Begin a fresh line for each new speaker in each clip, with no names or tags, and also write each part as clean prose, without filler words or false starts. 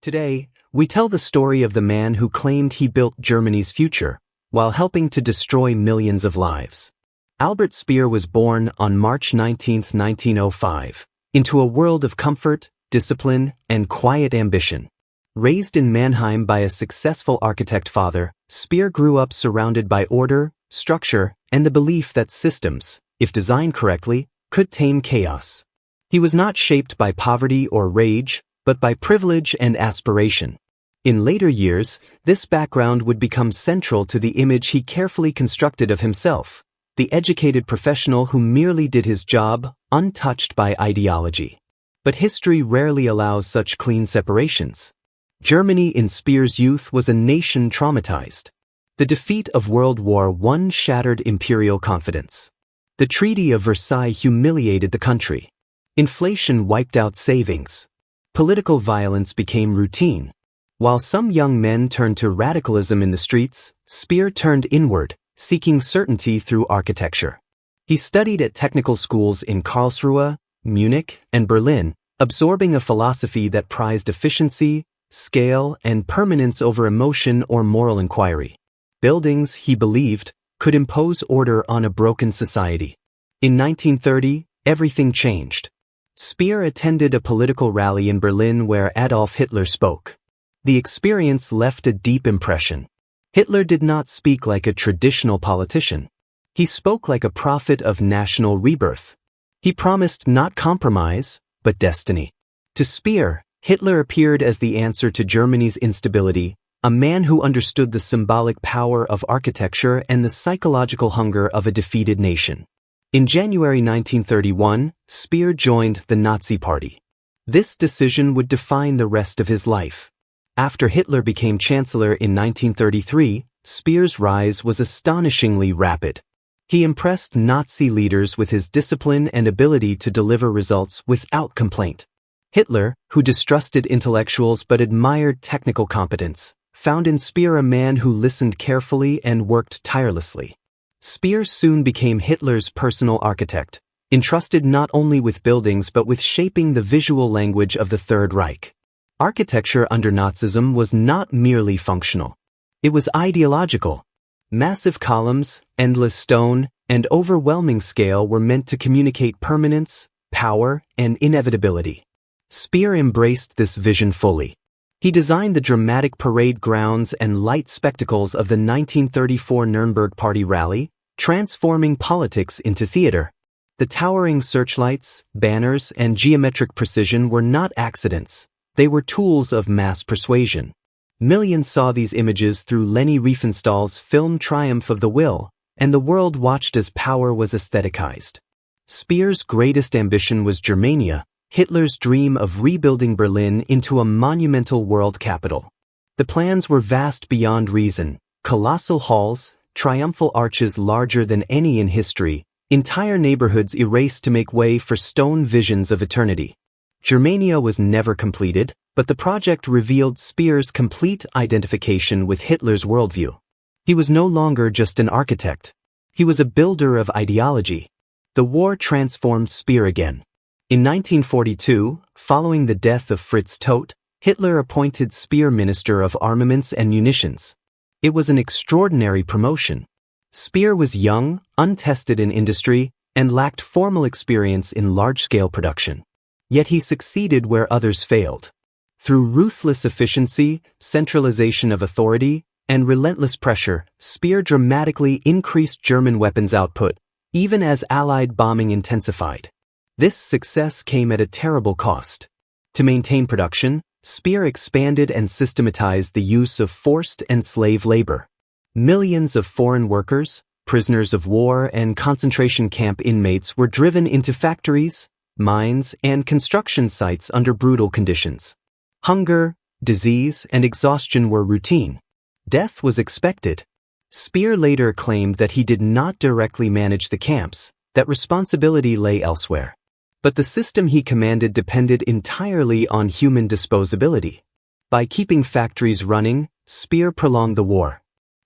Today, we tell the story of the man who claimed he built Germany's future, while helping to destroy millions of lives. Albert Speer was born on March 19, 1905, into a world of comfort, discipline, and quiet ambition. Raised in Mannheim by a successful architect father, Speer grew up surrounded by order, structure, and the belief that systems, if designed correctly, could tame chaos. He was not shaped by poverty or rage, but by privilege and aspiration. In later years, this background would become central to the image he carefully constructed of himself, the educated professional who merely did his job, untouched by ideology. But history rarely allows such clean separations. Germany in Speer's youth was a nation traumatized. The defeat of World War I shattered imperial confidence. The Treaty of Versailles humiliated the country. Inflation wiped out savings. Political violence became routine. While some young men turned to radicalism in the streets, Speer turned inward, seeking certainty through architecture. He studied at technical schools in Karlsruhe, Munich, and Berlin, absorbing a philosophy that prized efficiency, scale, and permanence over emotion or moral inquiry. Buildings, he believed, could impose order on a broken society. In 1930, everything changed. Speer attended a political rally in Berlin where Adolf Hitler spoke. The experience left a deep impression. Hitler did not speak like a traditional politician. He spoke like a prophet of national rebirth. He promised not compromise, but destiny. To Speer, Hitler appeared as the answer to Germany's instability, a man who understood the symbolic power of architecture and the psychological hunger of a defeated nation. In January 1931, Speer joined the Nazi Party. This decision would define the rest of his life. After Hitler became chancellor in 1933, Speer's rise was astonishingly rapid. He impressed Nazi leaders with his discipline and ability to deliver results without complaint. Hitler, who distrusted intellectuals but admired technical competence, found in Speer a man who listened carefully and worked tirelessly. Speer soon became Hitler's personal architect, entrusted not only with buildings but with shaping the visual language of the Third Reich. Architecture under Nazism was not merely functional. It was ideological. Massive columns, endless stone, and overwhelming scale were meant to communicate permanence, power, and inevitability. Speer embraced this vision fully. He designed the dramatic parade grounds and light spectacles of the 1934 Nuremberg Party rally, transforming politics into theater. The towering searchlights, banners, and geometric precision were not accidents. They were tools of mass persuasion. Millions saw these images through Leni Riefenstahl's film Triumph of the Will, and the world watched as power was aestheticized. Speer's greatest ambition was Germania, Hitler's dream of rebuilding Berlin into a monumental world capital. The plans were vast beyond reason: colossal halls, triumphal arches larger than any in history, entire neighborhoods erased to make way for stone visions of eternity. Germania was never completed, but the project revealed Speer's complete identification with Hitler's worldview. He was no longer just an architect. He was a builder of ideology. The war transformed Speer again. In 1942, following the death of Fritz Todt, Hitler appointed Speer Minister of Armaments and Munitions. It was an extraordinary promotion. Speer was young, untested in industry, and lacked formal experience in large-scale production. Yet he succeeded where others failed. Through ruthless efficiency, centralization of authority, and relentless pressure, Speer dramatically increased German weapons output, even as Allied bombing intensified. This success came at a terrible cost. To maintain production, Speer expanded and systematized the use of forced and slave labor. Millions of foreign workers, prisoners of war, and concentration camp inmates were driven into factories, mines, and construction sites under brutal conditions. Hunger, disease, and exhaustion were routine. Death was expected. Speer later claimed that he did not directly manage the camps, that responsibility lay elsewhere. But the system he commanded depended entirely on human disposability. By keeping factories running, Speer prolonged the war.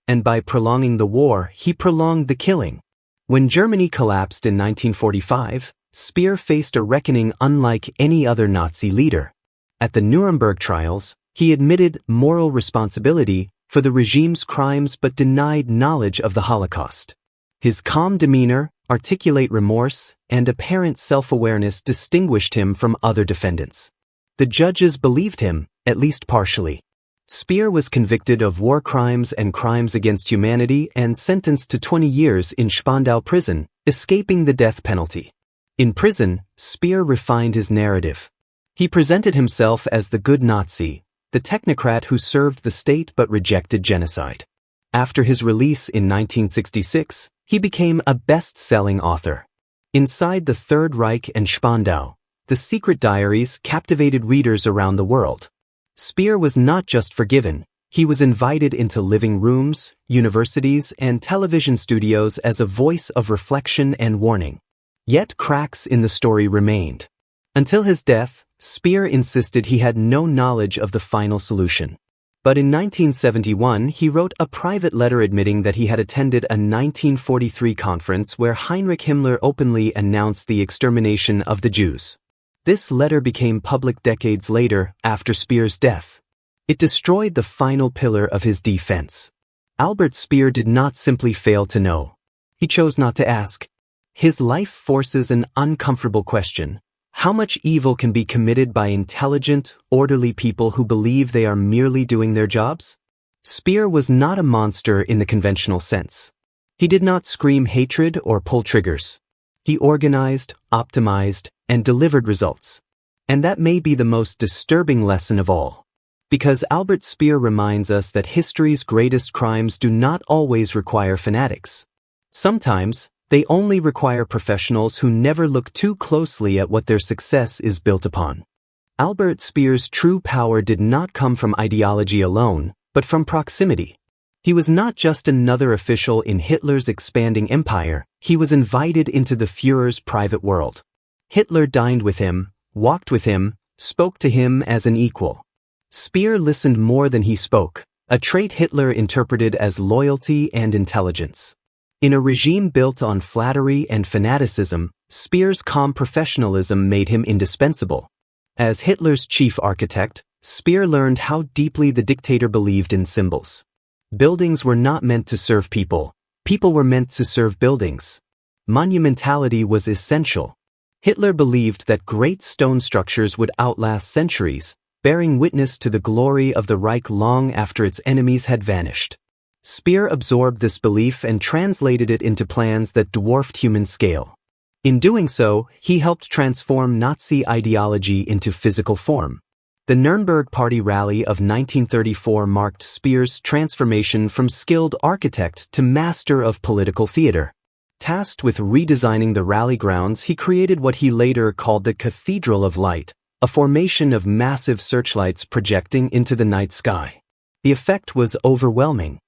And by prolonging the war, he prolonged the killing. When Germany collapsed in 1945, Speer faced a reckoning unlike any other Nazi leader. At the Nuremberg trials, He admitted moral responsibility for the regime's crimes but denied knowledge of the Holocaust. His calm demeanor, articulate remorse, and apparent self-awareness distinguished him from other defendants. The judges believed him, at least partially. Speer was convicted of war crimes and crimes against humanity and sentenced to 20 years in Spandau Prison, escaping the death penalty. In prison, Speer refined his narrative. He presented himself as the good Nazi, the technocrat who served the state but rejected genocide. After his release in 1966, he became a best-selling author. Inside the Third Reich and Spandau, the secret diaries captivated readers around the world. Speer was not just forgiven, he was invited into living rooms, universities, and television studios as a voice of reflection and warning. Yet cracks in the story remained. Until his death, Speer insisted he had no knowledge of the final solution. But in 1971, he wrote a private letter admitting that he had attended a 1943 conference where Heinrich Himmler openly announced the extermination of the Jews. This letter became public decades later, after Speer's death. It destroyed the final pillar of his defense. Albert Speer did not simply fail to know. He chose not to ask. His life forces an uncomfortable question. How much evil can be committed by intelligent, orderly people who believe they are merely doing their jobs? Speer was not a monster in the conventional sense. He did not scream hatred or pull triggers. He organized, optimized, and delivered results. And that may be the most disturbing lesson of all. Because Albert Speer reminds us that history's greatest crimes do not always require fanatics. Sometimes, they only require professionals who never look too closely at what their success is built upon. Albert Speer's true power did not come from ideology alone, but from proximity. He was not just another official in Hitler's expanding empire, he was invited into the Führer's private world. Hitler dined with him, walked with him, spoke to him as an equal. Speer listened more than he spoke, a trait Hitler interpreted as loyalty and intelligence. In a regime built on flattery and fanaticism, Speer's calm professionalism made him indispensable. As Hitler's chief architect, Speer learned how deeply the dictator believed in symbols. Buildings were not meant to serve people, people were meant to serve buildings. Monumentality was essential. Hitler believed that great stone structures would outlast centuries, bearing witness to the glory of the Reich long after its enemies had vanished. Speer absorbed this belief and translated it into plans that dwarfed human scale. In doing so, he helped transform Nazi ideology into physical form. The Nuremberg Party Rally of 1934 marked Speer's transformation from skilled architect to master of political theater. Tasked with redesigning the rally grounds, he created what he later called the Cathedral of Light, a formation of massive searchlights projecting into the night sky. The effect was overwhelming.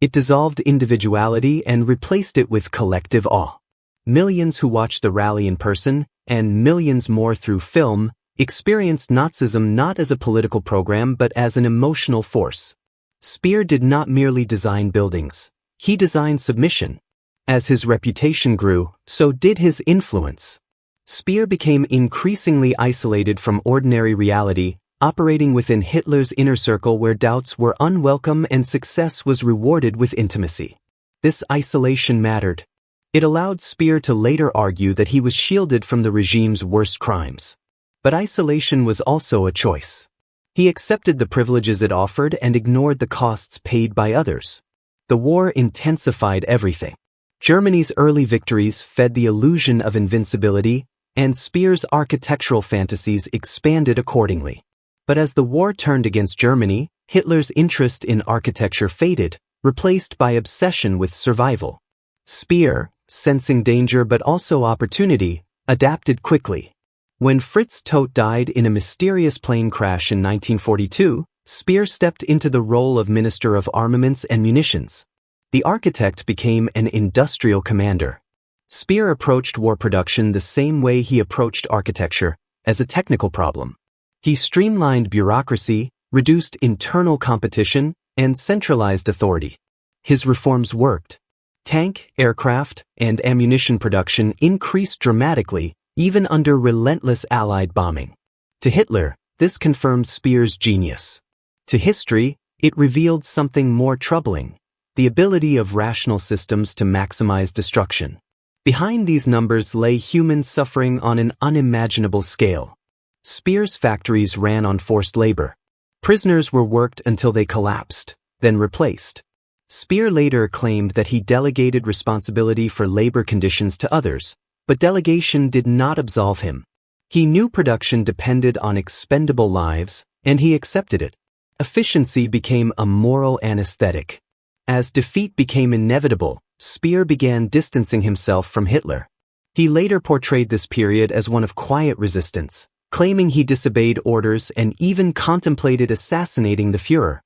It dissolved individuality and replaced it with collective awe. Millions who watched the rally in person, and millions more through film, experienced Nazism not as a political program but as an emotional force. Speer did not merely design buildings. He designed submission. As his reputation grew, so did his influence. Speer became increasingly isolated from ordinary reality, operating within Hitler's inner circle where doubts were unwelcome and success was rewarded with intimacy. This isolation mattered. It allowed Speer to later argue that he was shielded from the regime's worst crimes. But isolation was also a choice. He accepted the privileges it offered and ignored the costs paid by others. The war intensified everything. Germany's early victories fed the illusion of invincibility, and Speer's architectural fantasies expanded accordingly. But as the war turned against Germany, Hitler's interest in architecture faded, replaced by obsession with survival. Speer, sensing danger but also opportunity, adapted quickly. When Fritz Todt died in a mysterious plane crash in 1942, Speer stepped into the role of Minister of Armaments and Munitions. The architect became an industrial commander. Speer approached war production the same way he approached architecture, as a technical problem. He streamlined bureaucracy, reduced internal competition, and centralized authority. His reforms worked. Tank, aircraft, and ammunition production increased dramatically, even under relentless Allied bombing. To Hitler, this confirmed Speer's genius. To history, it revealed something more troubling: the ability of rational systems to maximize destruction. Behind these numbers lay human suffering on an unimaginable scale. Speer's factories ran on forced labor. Prisoners were worked until they collapsed, then replaced. Speer later claimed that he delegated responsibility for labor conditions to others, but delegation did not absolve him. He knew production depended on expendable lives, and he accepted it. Efficiency became a moral anesthetic. As defeat became inevitable, Speer began distancing himself from Hitler. He later portrayed this period as one of quiet resistance, claiming he disobeyed orders and even contemplated assassinating the Führer.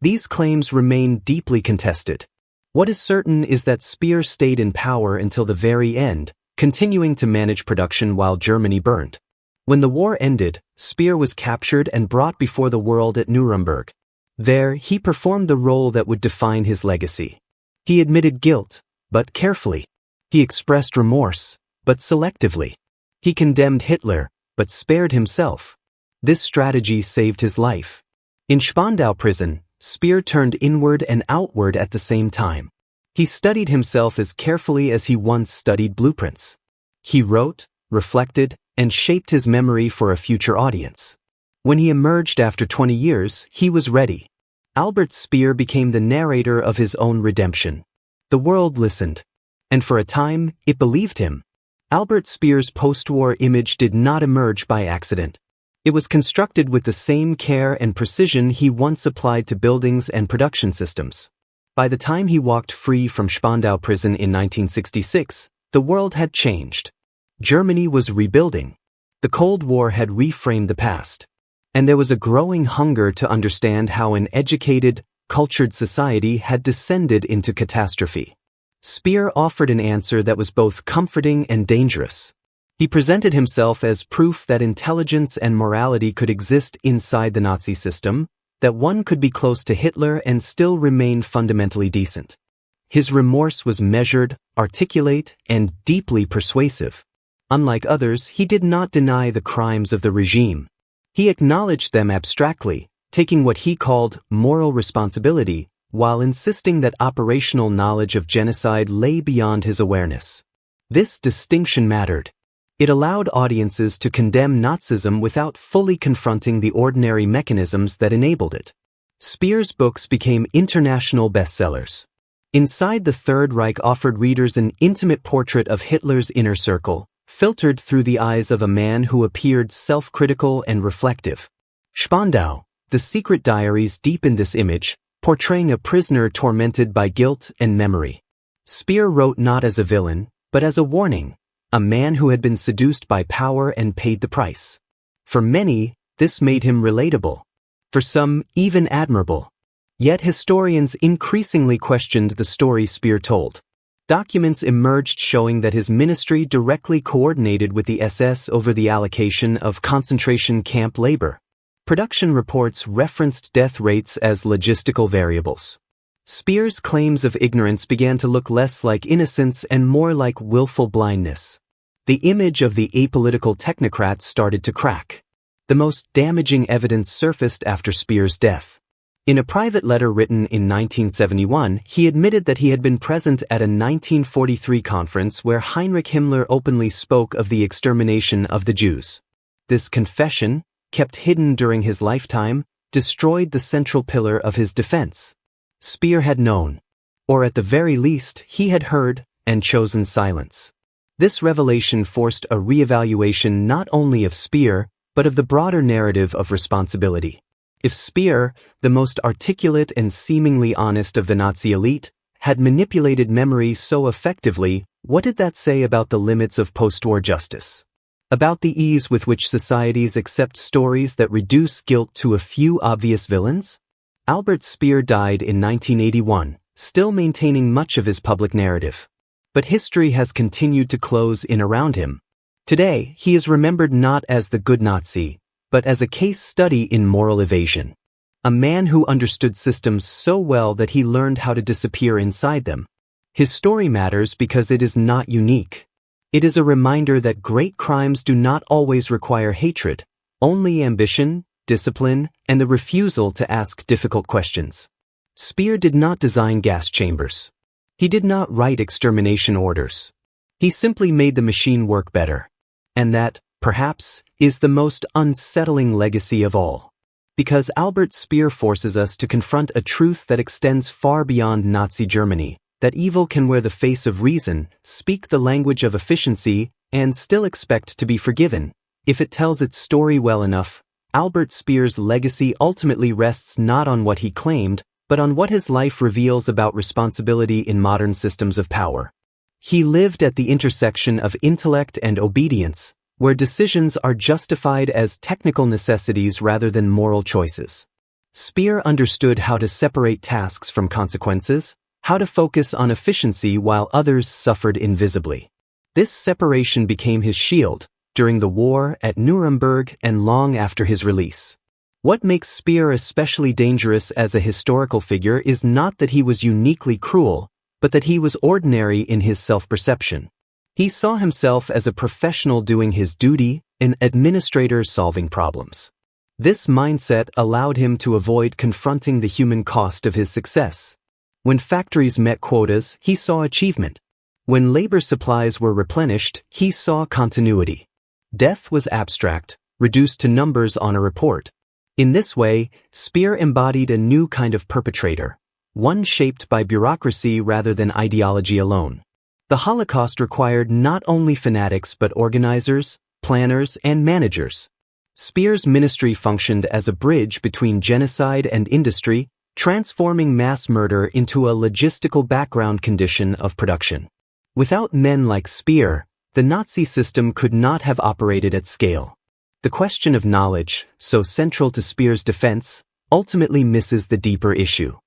These claims remain deeply contested. What is certain is that Speer stayed in power until the very end, continuing to manage production while Germany burned. When the war ended, Speer was captured and brought before the world at Nuremberg. There, he performed the role that would define his legacy. He admitted guilt, but carefully. He expressed remorse, but selectively. He condemned Hitler, but spared himself. This strategy saved his life. In Spandau Prison, Speer turned inward and outward at the same time. He studied himself as carefully as he once studied blueprints. He wrote, reflected, and shaped his memory for a future audience. When he emerged after 20 years, he was ready. Albert Speer became the narrator of his own redemption. The world listened, and for a time, it believed him. Albert Speer's post-war image did not emerge by accident. It was constructed with the same care and precision he once applied to buildings and production systems. By the time he walked free from Spandau Prison in 1966, the world had changed. Germany was rebuilding. The Cold War had reframed the past. And there was a growing hunger to understand how an educated, cultured society had descended into catastrophe. Speer offered an answer that was both comforting and dangerous. He presented himself as proof that intelligence and morality could exist inside the Nazi system, that one could be close to Hitler and still remain fundamentally decent. His remorse was measured, articulate, and deeply persuasive. Unlike others, he did not deny the crimes of the regime. He acknowledged them abstractly, taking what he called moral responsibility, while insisting that operational knowledge of genocide lay beyond his awareness. This distinction mattered. It allowed audiences to condemn Nazism without fully confronting the ordinary mechanisms that enabled it. Speer's books became international bestsellers. Inside the Third Reich offered readers an intimate portrait of Hitler's inner circle, filtered through the eyes of a man who appeared self-critical and reflective. Spandau, The Secret Diaries deepened this image, portraying a prisoner tormented by guilt and memory. Speer wrote not as a villain, but as a warning, a man who had been seduced by power and paid the price. For many, this made him relatable. For some, even admirable. Yet historians increasingly questioned the story Speer told. Documents emerged showing that his ministry directly coordinated with the SS over the allocation of concentration camp labor. Production reports referenced death rates as logistical variables. Speer's claims of ignorance began to look less like innocence and more like willful blindness. The image of the apolitical technocrat started to crack. The most damaging evidence surfaced after Speer's death. In a private letter written in 1971, he admitted that he had been present at a 1943 conference where Heinrich Himmler openly spoke of the extermination of the Jews. This confession, kept hidden during his lifetime, destroyed the central pillar of his defense. Speer had known, or at the very least, he had heard, and chosen silence. This revelation forced a reevaluation not only of Speer, but of the broader narrative of responsibility. If Speer, the most articulate and seemingly honest of the Nazi elite, had manipulated memory so effectively, what did that say about the limits of post-war justice? About the ease with which societies accept stories that reduce guilt to a few obvious villains? Albert Speer died in 1981, still maintaining much of his public narrative. But history has continued to close in around him. Today, he is remembered not as the good Nazi, but as a case study in moral evasion. A man who understood systems so well that he learned how to disappear inside them. His story matters because it is not unique. It is a reminder that great crimes do not always require hatred, only ambition, discipline, and the refusal to ask difficult questions. Speer did not design gas chambers. He did not write extermination orders. He simply made the machine work better. And that, perhaps, is the most unsettling legacy of all. Because Albert Speer forces us to confront a truth that extends far beyond Nazi Germany, that evil can wear the face of reason, speak the language of efficiency, and still expect to be forgiven. If it tells its story well enough, Albert Speer's legacy ultimately rests not on what he claimed, but on what his life reveals about responsibility in modern systems of power. He lived at the intersection of intellect and obedience, where decisions are justified as technical necessities rather than moral choices. Speer understood how to separate tasks from consequences, how to focus on efficiency while others suffered invisibly. This separation became his shield during the war, at Nuremberg, and long after his release. What makes Speer especially dangerous as a historical figure is not that he was uniquely cruel, but that he was ordinary in his self-perception. He saw himself as a professional doing his duty, an administrator solving problems. This mindset allowed him to avoid confronting the human cost of his success. When factories met quotas, he saw achievement. When labor supplies were replenished, he saw continuity. Death was abstract, reduced to numbers on a report. In this way, Speer embodied a new kind of perpetrator, one shaped by bureaucracy rather than ideology alone. The Holocaust required not only fanatics but organizers, planners, and managers. Speer's ministry functioned as a bridge between genocide and industry, transforming mass murder into a logistical background condition of production. Without men like Speer, the Nazi system could not have operated at scale. The question of knowledge, so central to Speer's defense, ultimately misses the deeper issue.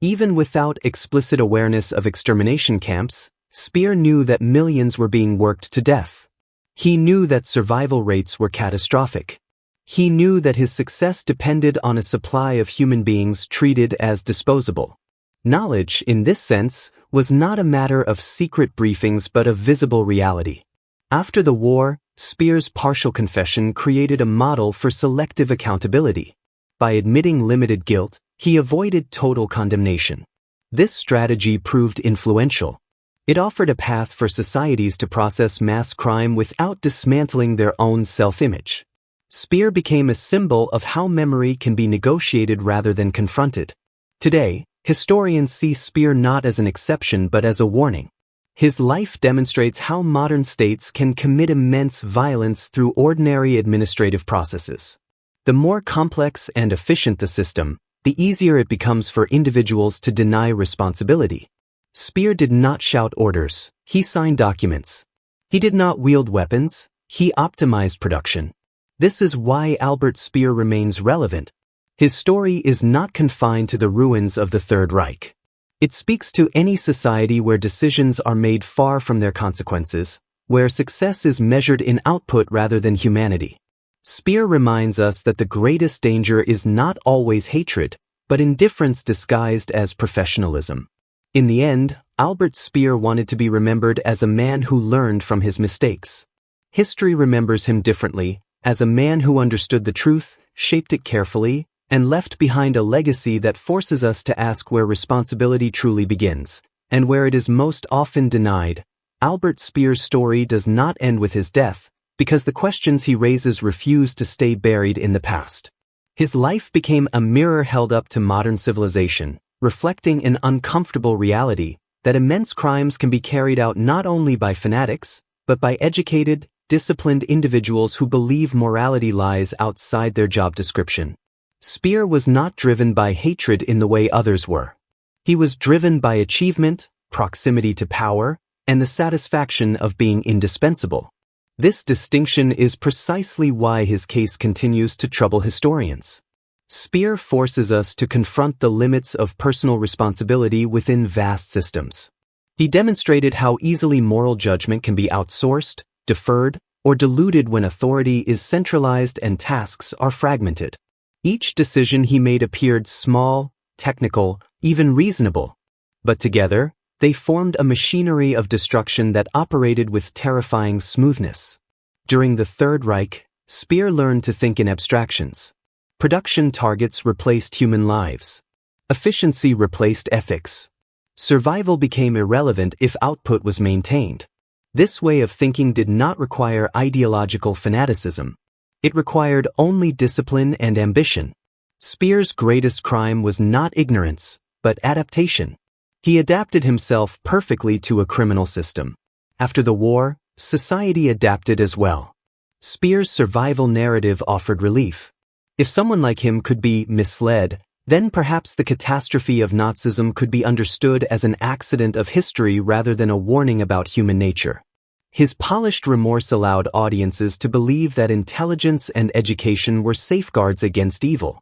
Even without explicit awareness of extermination camps, Speer knew that millions were being worked to death. He knew that survival rates were catastrophic. He knew that his success depended on a supply of human beings treated as disposable. Knowledge, in this sense, was not a matter of secret briefings but of visible reality. After the war, Speer's partial confession created a model for selective accountability. By admitting limited guilt, he avoided total condemnation. This strategy proved influential. It offered a path for societies to process mass crime without dismantling their own self-image. Speer became a symbol of how memory can be negotiated rather than confronted. Today, historians see Speer not as an exception but as a warning. His life demonstrates how modern states can commit immense violence through ordinary administrative processes. The more complex and efficient the system, the easier it becomes for individuals to deny responsibility. Speer did not shout orders, he signed documents. He did not wield weapons, he optimized production. This is why Albert Speer remains relevant. His story is not confined to the ruins of the Third Reich. It speaks to any society where decisions are made far from their consequences, where success is measured in output rather than humanity. Speer reminds us that the greatest danger is not always hatred, but indifference disguised as professionalism. In the end, Albert Speer wanted to be remembered as a man who learned from his mistakes. History remembers him differently, as a man who understood the truth, shaped it carefully, and left behind a legacy that forces us to ask where responsibility truly begins, and where it is most often denied. Albert Speer's story does not end with his death, because the questions he raises refuse to stay buried in the past. His life became a mirror held up to modern civilization, reflecting an uncomfortable reality that immense crimes can be carried out not only by fanatics, but by educated, disciplined individuals who believe morality lies outside their job description. Speer was not driven by hatred in the way others were. He was driven by achievement, proximity to power, and the satisfaction of being indispensable. This distinction is precisely why his case continues to trouble historians. Speer forces us to confront the limits of personal responsibility within vast systems. He demonstrated how easily moral judgment can be outsourced, deferred, or diluted when authority is centralized and tasks are fragmented. Each decision he made appeared small, technical, even reasonable. But together, they formed a machinery of destruction that operated with terrifying smoothness. During the Third Reich, Speer learned to think in abstractions. Production targets replaced human lives. Efficiency replaced ethics. Survival became irrelevant if output was maintained. This way of thinking did not require ideological fanaticism. It required only discipline and ambition. Speer's greatest crime was not ignorance, but adaptation. He adapted himself perfectly to a criminal system. After the war, society adapted as well. Speer's survival narrative offered relief. If someone like him could be misled, then perhaps the catastrophe of Nazism could be understood as an accident of history rather than a warning about human nature. His polished remorse allowed audiences to believe that intelligence and education were safeguards against evil.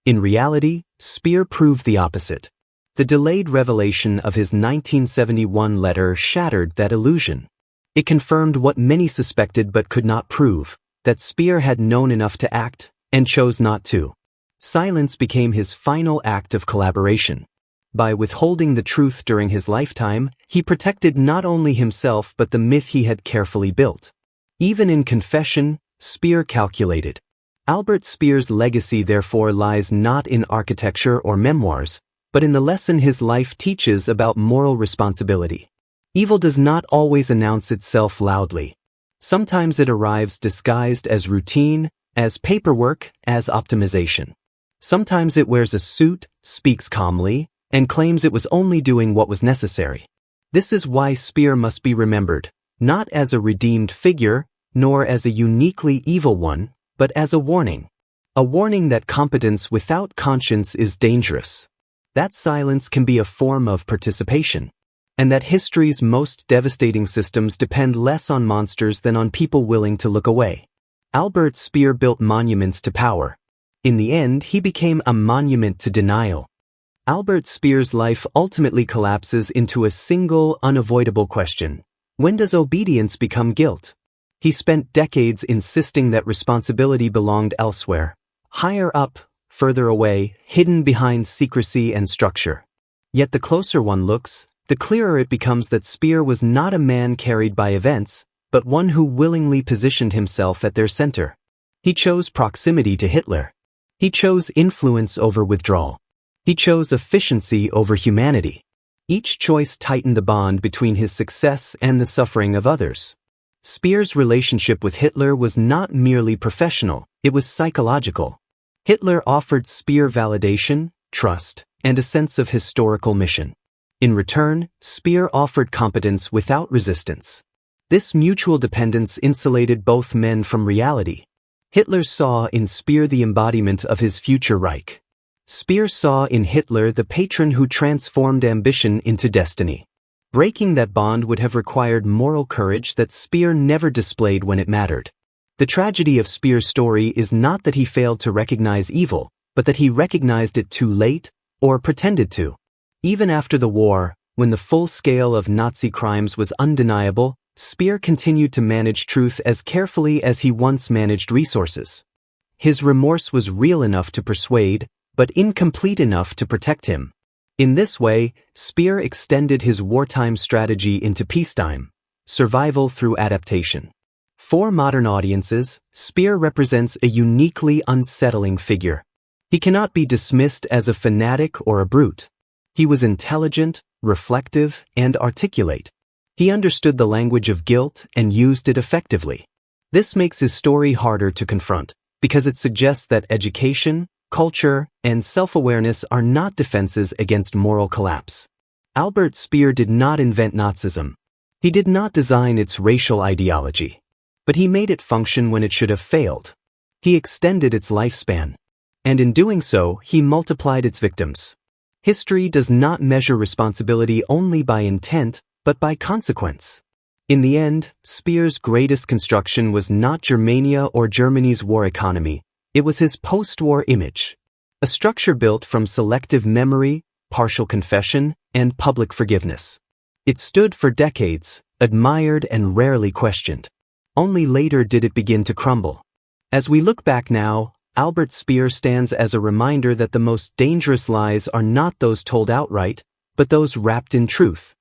In reality, Speer proved the opposite. The delayed revelation of his 1971 letter shattered that illusion. It confirmed what many suspected but could not prove, that Speer had known enough to act, and chose not to. Silence became his final act of collaboration. By withholding the truth during his lifetime, he protected not only himself but the myth he had carefully built. Even in confession, Speer calculated. Albert Speer's legacy therefore lies not in architecture or memoirs, but in the lesson his life teaches about moral responsibility. Evil does not always announce itself loudly. Sometimes it arrives disguised as routine, as paperwork, as optimization. Sometimes it wears a suit, speaks calmly, and claims it was only doing what was necessary. This is why Speer must be remembered, not as a redeemed figure, nor as a uniquely evil one, but as a warning. A warning that competence without conscience is dangerous. That silence can be a form of participation. And that history's most devastating systems depend less on monsters than on people willing to look away. Albert Speer built monuments to power. In the end, he became a monument to denial. Albert Speer's life ultimately collapses into a single, unavoidable question. When does obedience become guilt? He spent decades insisting that responsibility belonged elsewhere, higher up, further away, hidden behind secrecy and structure. Yet the closer one looks, the clearer it becomes that Speer was not a man carried by events, but one who willingly positioned himself at their center. He chose proximity to Hitler. He chose influence over withdrawal. He chose efficiency over humanity. Each choice tightened the bond between his success and the suffering of others. Speer's relationship with Hitler was not merely professional, it was psychological. Hitler offered Speer validation, trust, and a sense of historical mission. In return, Speer offered competence without resistance. This mutual dependence insulated both men from reality. Hitler saw in Speer the embodiment of his future Reich. Speer saw in Hitler the patron who transformed ambition into destiny. Breaking that bond would have required moral courage that Speer never displayed when it mattered. The tragedy of Speer's story is not that he failed to recognize evil, but that he recognized it too late, or pretended to. Even after the war, when the full scale of Nazi crimes was undeniable, Speer continued to manage truth as carefully as he once managed resources. His remorse was real enough to persuade, but incomplete enough to protect him. In this way, Speer extended his wartime strategy into peacetime, survival through adaptation. For modern audiences, Speer represents a uniquely unsettling figure. He cannot be dismissed as a fanatic or a brute. He was intelligent, reflective, and articulate. He understood the language of guilt and used it effectively. This makes his story harder to confront, because it suggests that education, culture, and self-awareness are not defenses against moral collapse. Albert Speer did not invent Nazism. He did not design its racial ideology. But he made it function when it should have failed. He extended its lifespan. And in doing so, he multiplied its victims. History does not measure responsibility only by intent, but by consequence. In the end, Speer's greatest construction was not Germania or Germany's war economy. It was his post-war image. A structure built from selective memory, partial confession, and public forgiveness. It stood for decades, admired and rarely questioned. Only later did it begin to crumble. As we look back now, Albert Speer stands as a reminder that the most dangerous lies are not those told outright, but those wrapped in truth.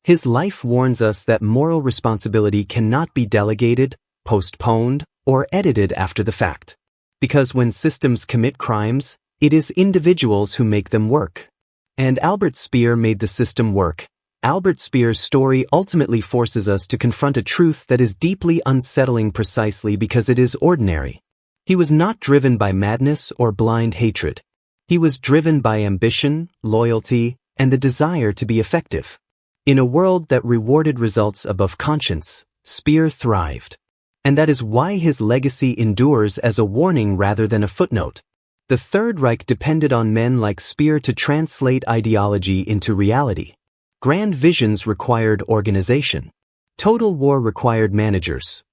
His life warns us that moral responsibility cannot be delegated, postponed, or edited after the fact. Because when systems commit crimes, it is individuals who make them work. And Albert Speer made the system work. Albert Speer's story ultimately forces us to confront a truth that is deeply unsettling precisely because it is ordinary. He was not driven by madness or blind hatred. He was driven by ambition, loyalty, and the desire to be effective. In a world that rewarded results above conscience, Speer thrived. And that is why his legacy endures as a warning rather than a footnote. The Third Reich depended on men like Speer to translate ideology into reality. Grand visions required organization. Total war required managers.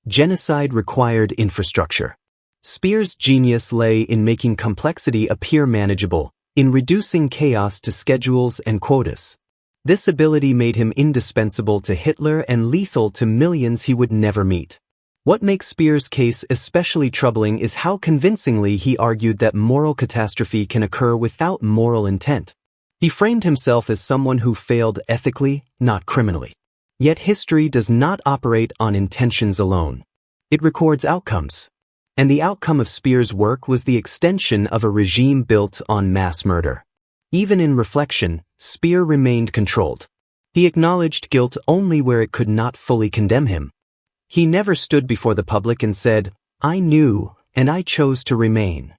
Genocide required infrastructure. Speer's genius lay in making complexity appear manageable, in reducing chaos to schedules and quotas. This ability made him indispensable to Hitler and lethal to millions he would never meet. What makes Speer's case especially troubling is how convincingly he argued that moral catastrophe can occur without moral intent. He framed himself as someone who failed ethically, not criminally. Yet history does not operate on intentions alone. It records outcomes. And the outcome of Speer's work was the extension of a regime built on mass murder. Even in reflection, Speer remained controlled. He acknowledged guilt only where it could not fully condemn him. He never stood before the public and said, "I knew, and I chose to remain."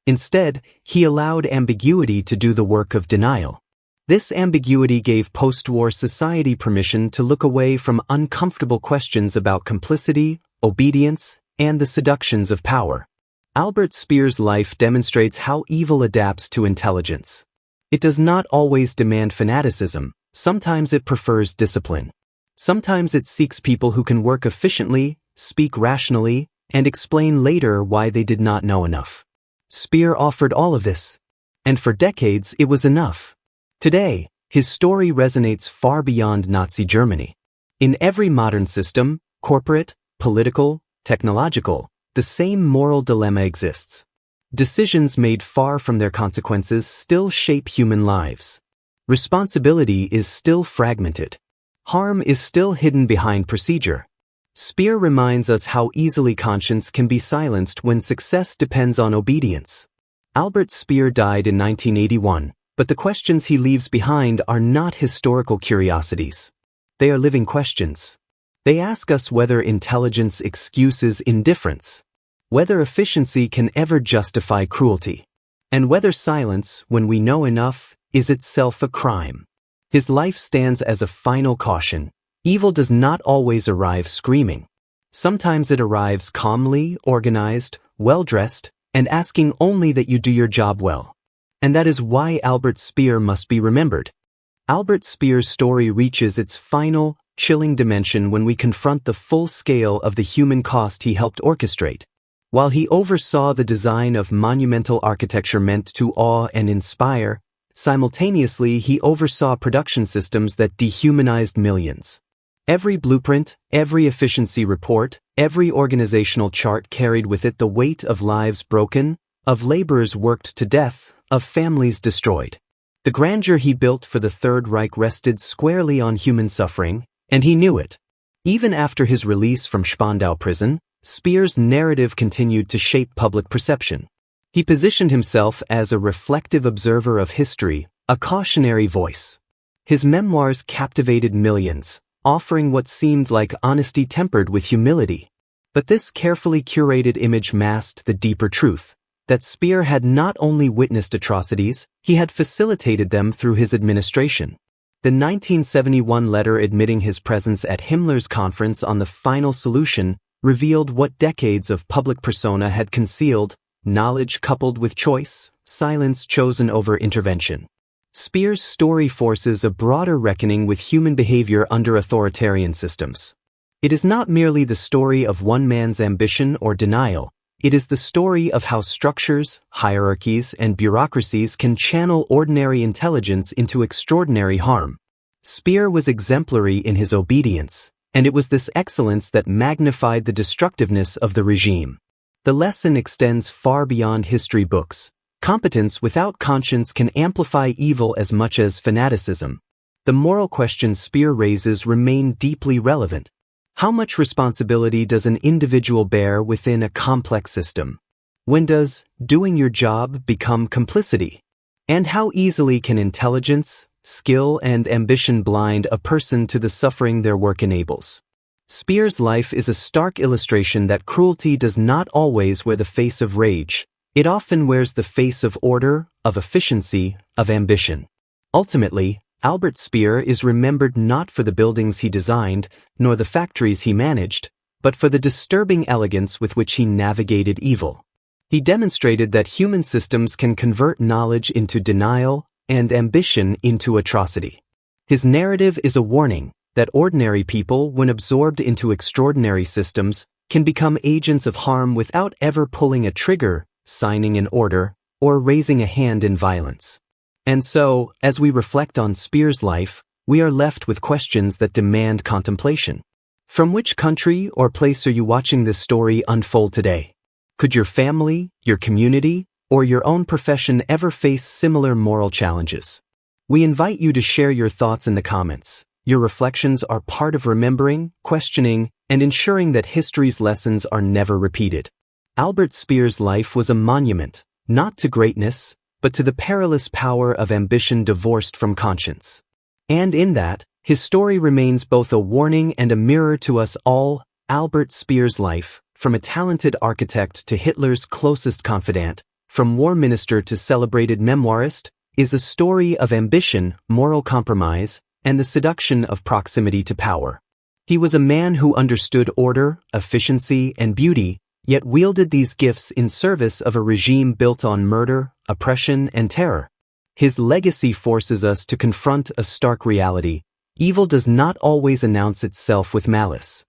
Instead, he allowed ambiguity to do the work of denial. This ambiguity gave post-war society permission to look away from uncomfortable questions about complicity, obedience, and the seductions of power. Albert Speer's life demonstrates how evil adapts to intelligence. It does not always demand fanaticism. Sometimes it prefers discipline. Sometimes it seeks people who can work efficiently, speak rationally, and explain later why they did not know enough. Speer offered all of this. And for decades it was enough. Today, his story resonates far beyond Nazi Germany. In every modern system, corporate, political, technological, the same moral dilemma exists. Decisions made far from their consequences still shape human lives. Responsibility is still fragmented. Harm is still hidden behind procedure. Speer reminds us how easily conscience can be silenced when success depends on obedience. Albert Speer died in 1981, but the questions he leaves behind are not historical curiosities. They are living questions. They ask us whether intelligence excuses indifference, whether efficiency can ever justify cruelty, and whether silence, when we know enough, is itself a crime. His life stands as a final caution. Evil does not always arrive screaming. Sometimes it arrives calmly, organized, well-dressed, and asking only that you do your job well. And that is why Albert Speer must be remembered. Albert Speer's story reaches its final, chilling dimension when we confront the full scale of the human cost he helped orchestrate. While he oversaw the design of monumental architecture meant to awe and inspire, simultaneously he oversaw production systems that dehumanized millions. Every blueprint, every efficiency report, every organizational chart carried with it the weight of lives broken, of laborers worked to death, of families destroyed. The grandeur he built for the Third Reich rested squarely on human suffering, and he knew it. Even after his release from Spandau Prison, Speer's narrative continued to shape public perception. He positioned himself as a reflective observer of history, a cautionary voice. His memoirs captivated millions, offering what seemed like honesty tempered with humility. But this carefully curated image masked the deeper truth, that Speer had not only witnessed atrocities, he had facilitated them through his administration. The 1971 letter admitting his presence at Himmler's conference on the final solution revealed what decades of public persona had concealed: knowledge coupled with choice, silence chosen over intervention. Speer's story forces a broader reckoning with human behavior under authoritarian systems. It is not merely the story of one man's ambition or denial, it is the story of how structures, hierarchies, and bureaucracies can channel ordinary intelligence into extraordinary harm. Speer was exemplary in his obedience, and it was this excellence that magnified the destructiveness of the regime. The lesson extends far beyond history books. Competence without conscience can amplify evil as much as fanaticism. The moral questions Speer raises remain deeply relevant. How much responsibility does an individual bear within a complex system? When does doing your job become complicity? And how easily can intelligence, skill, and ambition blind a person to the suffering their work enables? Speer's life is a stark illustration that cruelty does not always wear the face of rage. It often wears the face of order, of efficiency, of ambition. Ultimately, Albert Speer is remembered not for the buildings he designed, nor the factories he managed, but for the disturbing elegance with which he navigated evil. He demonstrated that human systems can convert knowledge into denial and ambition into atrocity. His narrative is a warning that ordinary people, when absorbed into extraordinary systems, can become agents of harm without ever pulling a trigger, signing an order, or raising a hand in violence. And so, as we reflect on Speer's life, we are left with questions that demand contemplation. From which country or place are you watching this story unfold today? Could your family, your community, or your own profession ever face similar moral challenges? We invite you to share your thoughts in the comments. Your reflections are part of remembering, questioning, and ensuring that history's lessons are never repeated. Albert Speer's life was a monument, not to greatness, but to the perilous power of ambition divorced from conscience. And in that, his story remains both a warning and a mirror to us all. Albert Speer's life, from a talented architect to Hitler's closest confidant, from war minister to celebrated memoirist, is a story of ambition, moral compromise, and the seduction of proximity to power. He was a man who understood order, efficiency, and beauty, yet wielded these gifts in service of a regime built on murder, oppression, and terror. His legacy forces us to confront a stark reality. Evil does not always announce itself with malice.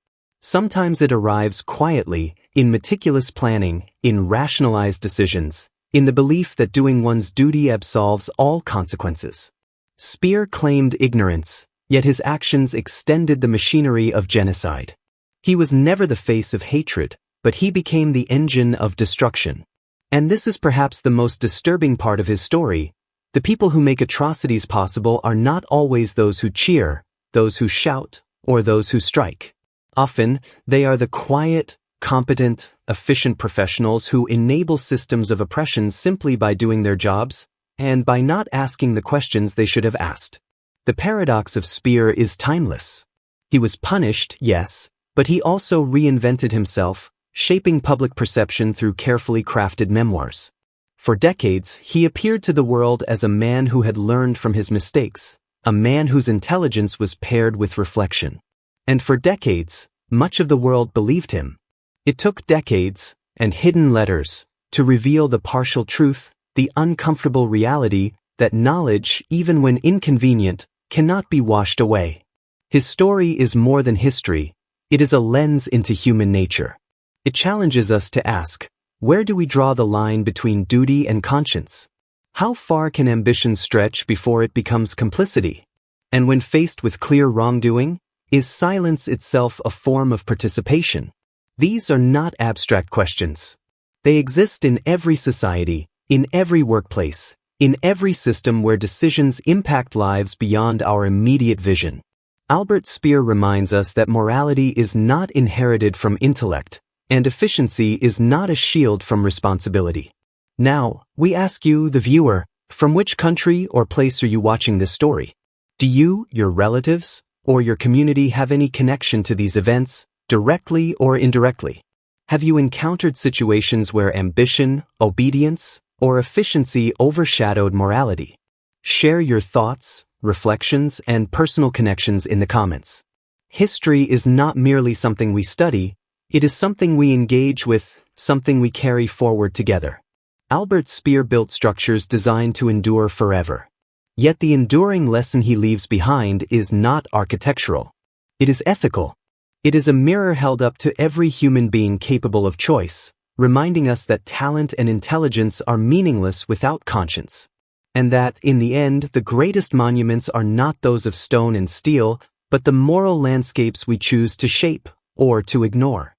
Sometimes it arrives quietly, in meticulous planning, in rationalized decisions, in the belief that doing one's duty absolves all consequences. Speer claimed ignorance, yet his actions extended the machinery of genocide. He was never the face of hatred, but he became the engine of destruction. And this is perhaps the most disturbing part of his story. The people who make atrocities possible are not always those who cheer, those who shout, or those who strike. Often, they are the quiet, competent, efficient professionals who enable systems of oppression simply by doing their jobs, and by not asking the questions they should have asked. The paradox of Speer is timeless. He was punished, yes, but he also reinvented himself, shaping public perception through carefully crafted memoirs. For decades, he appeared to the world as a man who had learned from his mistakes, a man whose intelligence was paired with reflection. And for decades, much of the world believed him. It took decades, and hidden letters, to reveal the partial truth, the uncomfortable reality that knowledge, even when inconvenient, cannot be washed away. His story is more than history. It is a lens into human nature. It challenges us to ask, where do we draw the line between duty and conscience? How far can ambition stretch before it becomes complicity? And when faced with clear wrongdoing, is silence itself a form of participation? These are not abstract questions. They exist in every society, in every workplace, in every system where decisions impact lives beyond our immediate vision. Albert Speer reminds us that morality is not inherited from intellect, and efficiency is not a shield from responsibility. Now, we ask you, the viewer, from which country or place are you watching this story? Do you, your relatives, or your community have any connection to these events, directly or indirectly? Have you encountered situations where ambition, obedience, or efficiency overshadowed morality? Share your thoughts, reflections, and personal connections in the comments. History is not merely something we study, it is something we engage with, something we carry forward together. Albert Speer built structures designed to endure forever. Yet the enduring lesson he leaves behind is not architectural. It is ethical. It is a mirror held up to every human being capable of choice, reminding us that talent and intelligence are meaningless without conscience. And that, in the end, the greatest monuments are not those of stone and steel, but the moral landscapes we choose to shape or to ignore.